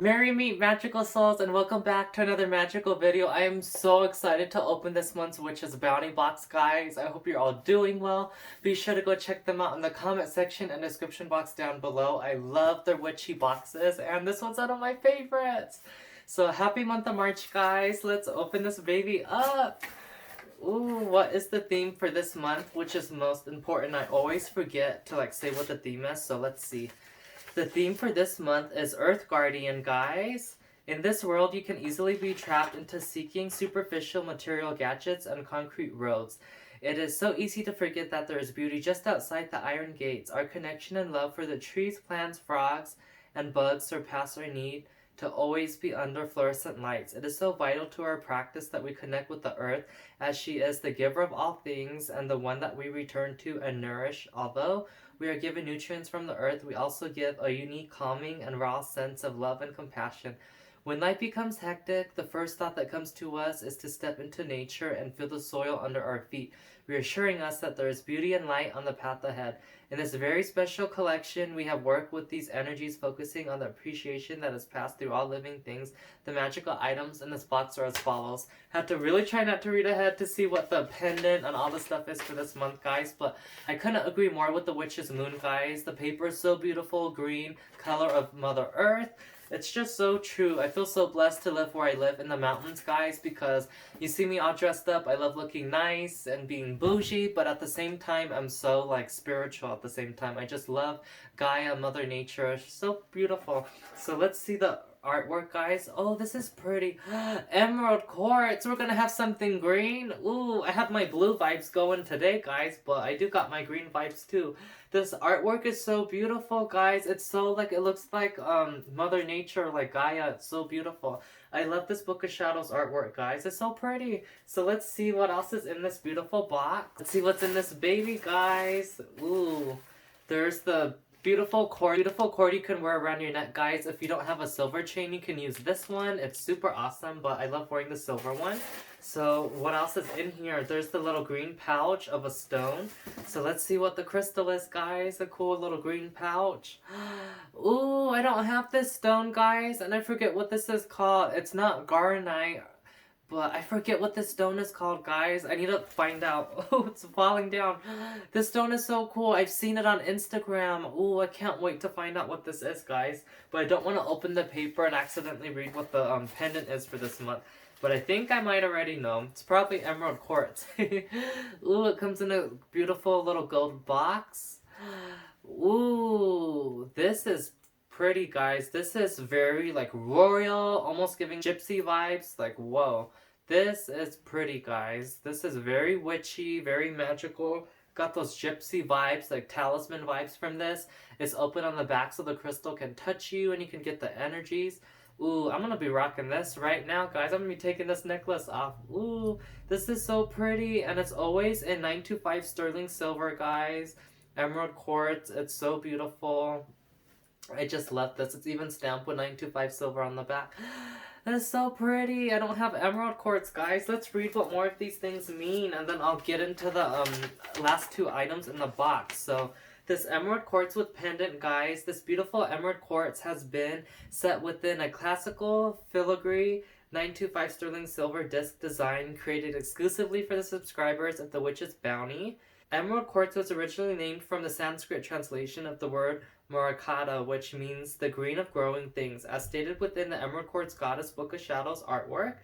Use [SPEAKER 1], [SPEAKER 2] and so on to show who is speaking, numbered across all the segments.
[SPEAKER 1] Merry meet magical souls and welcome back to another magical video. I am so excited to open this month's Witch's Bounty box, guys. I hope you're all doing well. Be sure to go check them out in the comment section and description box down below. I love their witchy boxes and this one's one of my favorites. So happy month of March, guys. Let's open this baby up. Ooh, what is the theme for this month, which is most important? I always forget to say what the theme is, so let's see. The theme for this month is Earth Guardian, guys. In this world, you can easily be trapped into seeking superficial material gadgets and concrete roads. It is so easy to forget that there is beauty just outside the iron gates. Our connection and love for the trees, plants, frogs, and bugs surpass our need to always be under fluorescent lights. It is so vital to our practice that we connect with the earth, as she is the giver of all things and the one that we return to and nourish. Although we are given nutrients from the earth, we also give a unique calming and raw sense of love and compassion. When life becomes hectic, the first thought that comes to us is to step into nature and feel the soil under our feet, reassuring us that there is beauty and light on the path ahead. In this very special collection, we have worked with these energies, focusing on the appreciation that is passed through all living things. The magical items in this box are as follows. Have to really try not to read ahead to see what the pendant and all the stuff is for this month, guys, but I couldn't agree more with the Witch's Moon, guys. The paper is so beautiful, green, color of Mother Earth. It's just so true. I feel so blessed to live where I live in the mountains, guys, because you see me all dressed up. I love looking nice and being bougie, but at the same time, I'm so spiritual at the same time. I just love Gaia, Mother Nature. She's so beautiful. So let's see the artwork, guys. Oh, this is pretty. Emerald quartz. We're gonna have something green. Ooh, I have my blue vibes going today, guys, but I do got my green vibes too. This artwork is so beautiful, guys. It's so it looks like Mother Nature, like Gaia. It's so beautiful. I love this Book of Shadows artwork, guys. It's so pretty. So let's see what else is in this beautiful box. Let's see what's in this baby, guys. Ooh, there's the beautiful cord you can wear around your neck, guys. If you don't have a silver chain, you can use this one. It's super awesome, but I love wearing the silver one. So what else is in here? There's the little green pouch of a stone. So let's see what the crystal is, guys. A cool little green pouch. Ooh, I don't have this stone, guys, and I forget what this is called. It's not garnite, but I forget what this stone is called, guys. I need to find out. Oh, it's falling down. This stone is so cool. I've seen it on Instagram. Ooh, I can't wait to find out what this is, guys. But I don't want to open the paper and accidentally read what the pendant is for this month. But I think I might already know. It's probably emerald quartz. Ooh, it comes in a beautiful little gold box. Ooh, this is pretty, guys. This is very royal, almost giving gypsy vibes. Whoa. This is pretty, guys. This is very witchy, very magical. Got those gypsy vibes, talisman vibes from this. It's open on the back so the crystal can touch you and you can get the energies. Ooh, I'm gonna be rocking this right now, guys. I'm gonna be taking this necklace off. Ooh, this is so pretty, and it's always in 925 sterling silver, guys. Emerald quartz, it's so beautiful. I just love this. It's even stamped with 925 silver on the back. That's so pretty. I don't have emerald quartz, guys. Let's read what more of these things mean, and then I'll get into the last two items in the box. So this emerald quartz with pendant, guys. This beautiful emerald quartz has been set within a classical filigree 925 sterling silver disc design created exclusively for the subscribers of the Witch's Bounty. Emerald quartz was originally named from the Sanskrit translation of the word Morakata, which means the green of growing things, as stated within the Emerald Quartz Goddess Book of Shadows artwork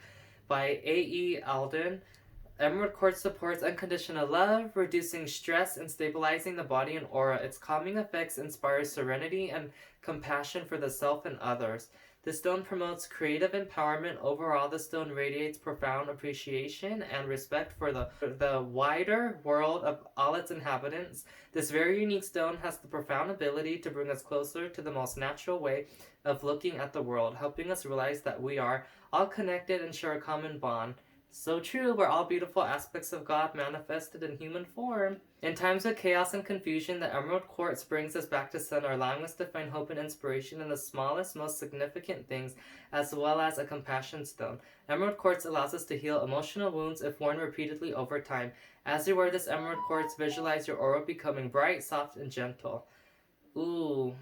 [SPEAKER 1] by A.E. Alden. Emerald quartz supports unconditional love, reducing stress and stabilizing the body and aura. Its calming effects inspire serenity and compassion for the self and others. The stone promotes creative empowerment. Overall, the stone radiates profound appreciation and respect for the wider world of all its inhabitants. This very unique stone has the profound ability to bring us closer to the most natural way of looking at the world, helping us realize that we are all connected and share a common bond. So true, we're all beautiful aspects of God manifested in human form. In times of chaos and confusion, the emerald quartz brings us back to center, allowing us to find hope and inspiration in the smallest, most significant things, as well as a compassion stone. Emerald quartz allows us to heal emotional wounds if worn repeatedly over time. As you wear this emerald quartz, visualize your aura becoming bright, soft, and gentle. Ooh.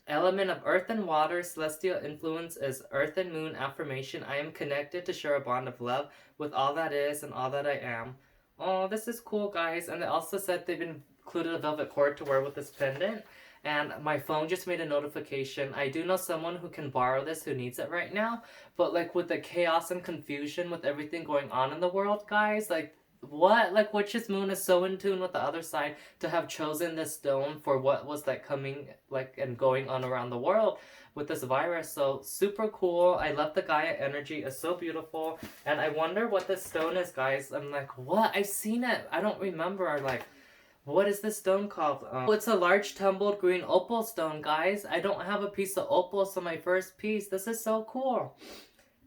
[SPEAKER 1] Element of earth and water, celestial influence is earth and moon affirmation. I am connected to share a bond of love with all that is and all that I am. Oh, this is cool, guys. And they also said they've included a velvet cord to wear with this pendant. And my phone just made a notification. I do know someone who can borrow this who needs it right now. But like with the chaos and confusion with everything going on in the world, guys, like what? Like Witch's Moon is so in tune with the other side to have chosen this stone for what was like coming like and going on around the world with this virus. So super cool. I love the Gaia energy. It's so beautiful. And I wonder what this stone is, guys. I'm like, what? I've seen it. I don't remember. Like, what is this stone called? It's a large tumbled green opal stone, guys. I don't have a piece of opal, so my first piece. This is so cool.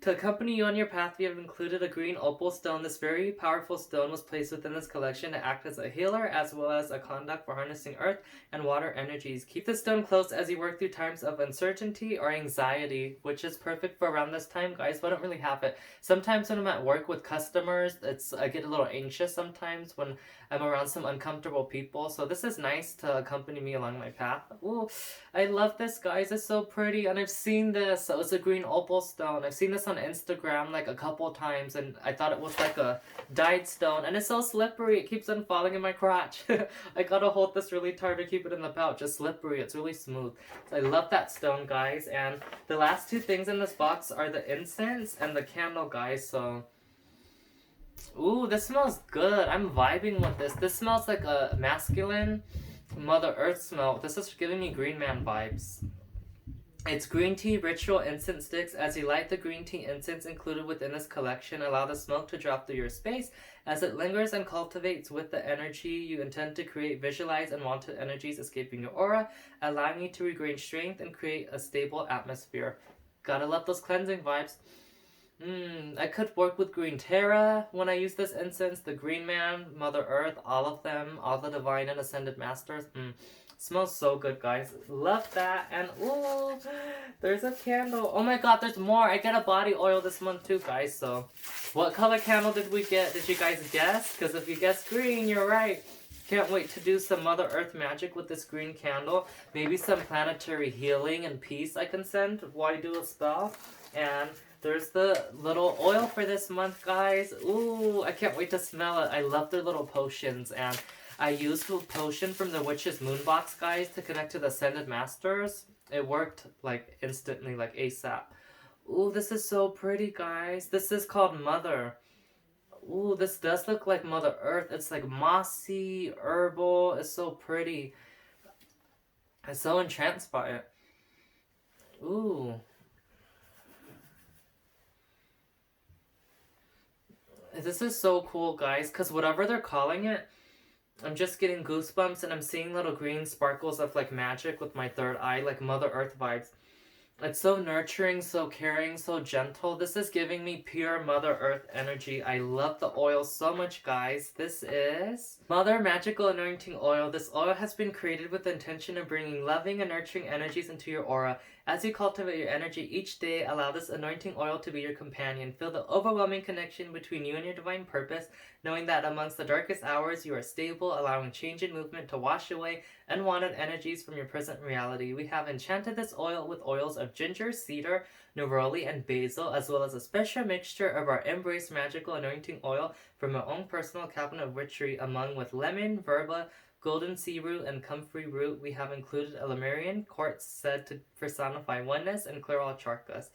[SPEAKER 1] To accompany you on your path, we have included a green opal stone. This very powerful stone was placed within this collection to act as a healer as well as a conduct for harnessing earth and water energies. Keep the stone close as you work through times of uncertainty or anxiety, which is perfect for around this time, guys, but I don't really have it. Sometimes when I'm at work with customers, I get a little anxious sometimes when I'm around some uncomfortable people, so this is nice to accompany me along my path. Ooh, I love this, guys. It's so pretty, and I've seen this. So it's a green opal stone. I've seen this on Instagram like a couple times, and I thought it was like a dyed stone, and it's so slippery. It keeps on falling in my crotch. I gotta hold this really tight to keep it in the pouch. It's slippery. It's really smooth. So I love that stone, guys. And the last two things in this box are the incense and the candle, guys. So ooh, this smells good. I'm vibing with this. This smells like a masculine Mother Earth smell. This is giving me Green Man vibes. It's green tea ritual incense sticks. As you light the green tea incense included within this collection, allow the smoke to drop through your space as it lingers and cultivates with the energy you intend to create. Visualize unwanted energies escaping your aura, allowing you to regain strength and create a stable atmosphere. Gotta love those cleansing vibes. I could work with Green Terra when I use this incense, the Green Man, Mother Earth, all of them, all the Divine and Ascended Masters. Smells so good, guys. Love that. And ooh, there's a candle. Oh my god, there's more. I get a body oil this month too, guys. So, what color candle did we get? Did you guys guess? Because if you guessed green, you're right. Can't wait to do some Mother Earth magic with this green candle. Maybe some planetary healing and peace I can send while I do a spell. And there's the little oil for this month, guys. Ooh, I can't wait to smell it. I love their little potions, and I used the potion from the Witch's Moon box, guys, to connect to the Ascended Masters. It worked, like, instantly, like ASAP. Ooh, this is so pretty, guys. This is called Mother. Ooh, this does look like Mother Earth. It's, like, mossy, herbal. It's so pretty. I'm so entranced by it. Ooh. This is so cool, guys, because whatever they're calling it, I'm just getting goosebumps, and I'm seeing little green sparkles of, like, magic with my third eye, like Mother Earth vibes. It's so nurturing, so caring, so gentle. This is giving me pure Mother Earth energy. I love the oil so much, guys. This is Mother Magical Anointing Oil. This oil has been created with the intention of bringing loving and nurturing energies into your aura. As you cultivate your energy each day, allow this anointing oil to be your companion. Feel the overwhelming connection between you and your divine purpose, knowing that amongst the darkest hours, you are stable, allowing change and movement to wash away unwanted energies from your present reality. We have enchanted this oil with oils of ginger, cedar, neroli, and basil, as well as a special mixture of our Embrace Magical Anointing Oil from our own personal cabinet of witchery, among with lemon, verba, golden sea root, and comfrey root. We have included a Lemurian quartz said to personify oneness and clear all charkas.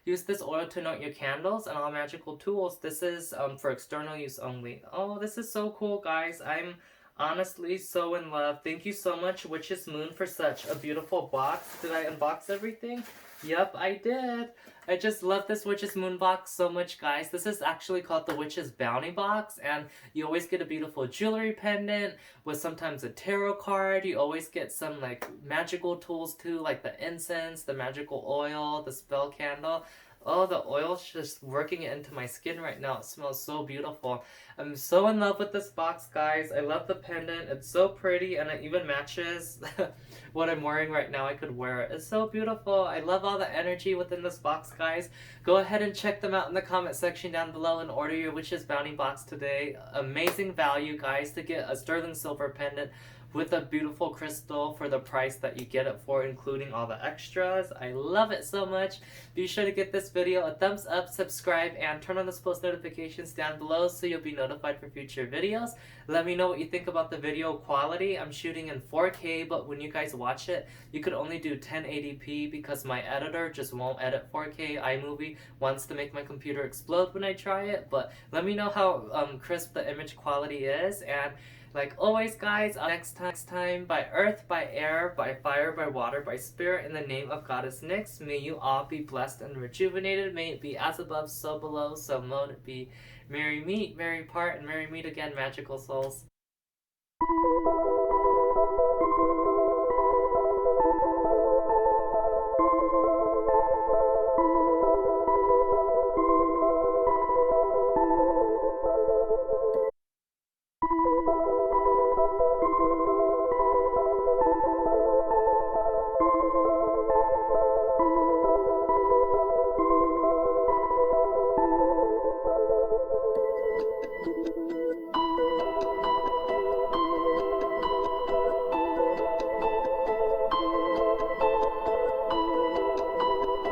[SPEAKER 1] Use this oil to anoint your candles and all magical tools. This is for external use only. Oh, this is so cool, guys. I'm honestly so in love. Thank you so much, Witch's Moon, for such a beautiful box. Did I unbox everything? Yep, I did. I just love this Witch's Moon box so much, guys. This is actually called the Witch's Bounty box, and you always get a beautiful jewelry pendant with sometimes a tarot card. You always get some, like, magical tools too, like the incense, the magical oil, the spell candle. Oh, the oil's just working it into my skin right now. It smells so beautiful. I'm so in love with this box, guys. I love the pendant. It's so pretty and it even matches what I'm wearing right now. I could wear it. It's so beautiful. I love all the energy within this box, guys. Go ahead and check them out in the comment section down below and order your Witch's Bounty box today. Amazing value, guys, to get a sterling silver pendant with a beautiful crystal for the price that you get it for, including all the extras. I love it so much. Be sure to give this video a thumbs up, subscribe, and turn on those post notifications down below so you'll be notified for future videos. Let me know what you think about the video quality. I'm shooting in 4K, but when you guys watch it, you could only do 1080p because my editor just won't edit 4K. iMovie wants to make my computer explode when I try it, but let me know how crisp the image quality is. And like always, guys, next time, by earth, by air, by fire, by water, by spirit, in the name of Goddess Nyx, may you all be blessed and rejuvenated. May it be as above, so below, so moan it be. Merry meet, merry part, and merry meet again, magical souls.